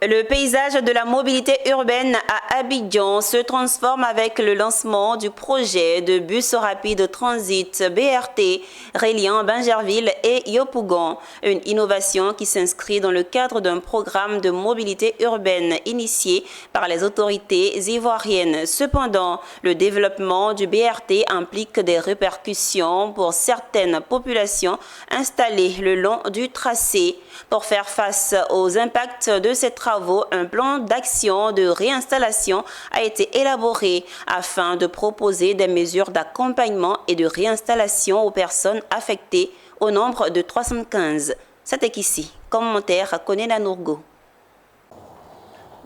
Le paysage de la mobilité urbaine à Abidjan se transforme avec le lancement du projet de bus rapide transit BRT reliant Bingerville et Yopougon, une innovation qui s'inscrit dans le cadre d'un programme de mobilité urbaine initié par les autorités ivoiriennes. Cependant, le développement du BRT implique des répercussions pour certaines populations installées le long du tracé. Pour faire face aux impacts de ces travaux, un plan d'action de réinstallation a été élaboré afin de proposer des mesures d'accompagnement et de réinstallation aux personnes affectées au nombre de 315. C'était ici. Commentaire à Konena Nourgo.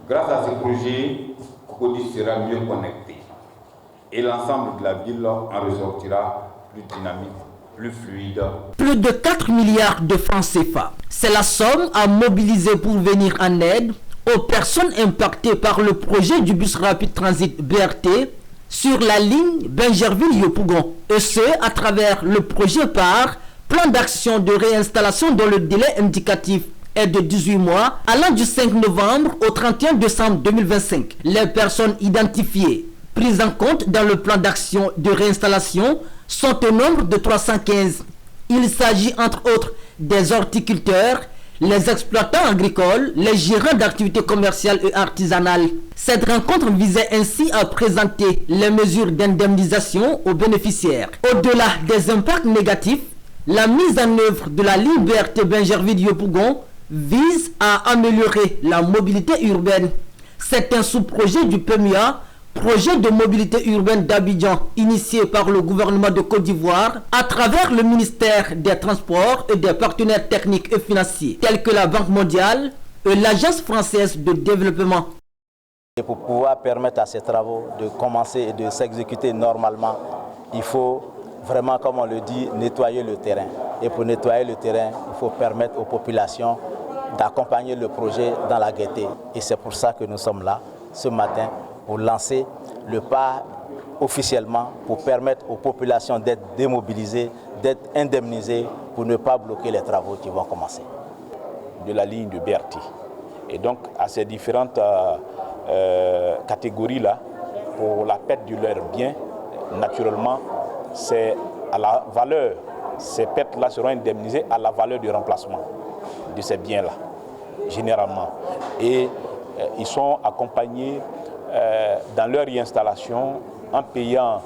Grâce à ce projet, Cocody sera mieux connecté et l'ensemble de la ville en ressortira plus dynamique, plus fluide. Plus de 4 milliards de francs CFA. C'est la somme à mobiliser pour venir en aide aux personnes impactées par le projet du bus rapide transit BRT sur la ligne Bingerville-Yopougon. Et ce, à travers le projet par plan d'action de réinstallation dont le délai indicatif est de 18 mois, allant du 5 novembre au 31 décembre 2025. Les personnes identifiées, prises en compte dans le plan d'action de réinstallation, sont au nombre de 315. Il s'agit entre autres des horticulteurs, les exploitants agricoles, les gérants d'activités commerciales et artisanales. Cette rencontre visait ainsi à présenter les mesures d'indemnisation aux bénéficiaires. Au-delà des impacts négatifs, la mise en œuvre de la ligne BRT Bingerville-Yopougon vise à améliorer la mobilité urbaine. C'est un sous-projet du PMUA, projet de mobilité urbaine d'Abidjan, initié par le gouvernement de Côte d'Ivoire à travers le ministère des Transports et des partenaires techniques et financiers tels que la Banque mondiale et l'Agence française de développement. Et pour pouvoir permettre à ces travaux de commencer et de s'exécuter normalement, il faut vraiment, comme on le dit, nettoyer le terrain. Et pour nettoyer le terrain, il faut permettre aux populations d'accompagner le projet dans la gaieté. Et c'est pour ça que nous sommes là ce matin, pour lancer le pas officiellement, pour permettre aux populations d'être démobilisées, d'être indemnisées, pour ne pas bloquer les travaux qui vont commencer. De la ligne de BRT. Et donc à ces différentes catégories-là, pour la perte de leurs biens, naturellement, c'est à la valeur, ces pertes-là seront indemnisées à la valeur du remplacement de ces biens-là, généralement. Et ils sont accompagnés dans leur réinstallation en payant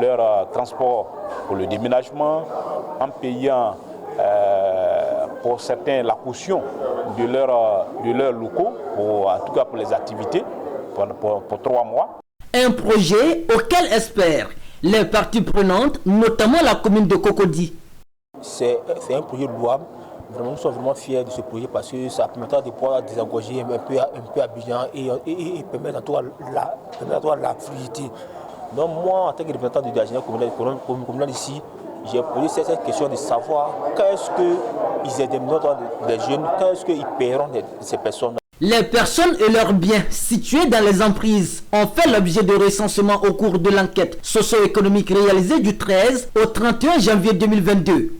leur transport pour le déménagement, en payant pour certains la caution de leurs locaux, en tout cas pour les activités, pour 3 mois. Un projet auquel espèrent les parties prenantes, notamment la commune de Cocody. C'est un projet louable. Vraiment, nous sommes vraiment fiers de ce projet parce que ça permettra de pouvoir désengorger un peu Abidjan et permettre la fluidité. Donc moi, en tant que représentant de l'ingénieur communal ici, j'ai posé cette question de savoir qu'est-ce qu'ils indemniseront les jeunes, qu'est-ce qu'ils paieront ces personnes. Les personnes et leurs biens situés dans les emprises ont fait l'objet de recensement au cours de l'enquête socio-économique réalisée du 13 au 31 janvier 2022.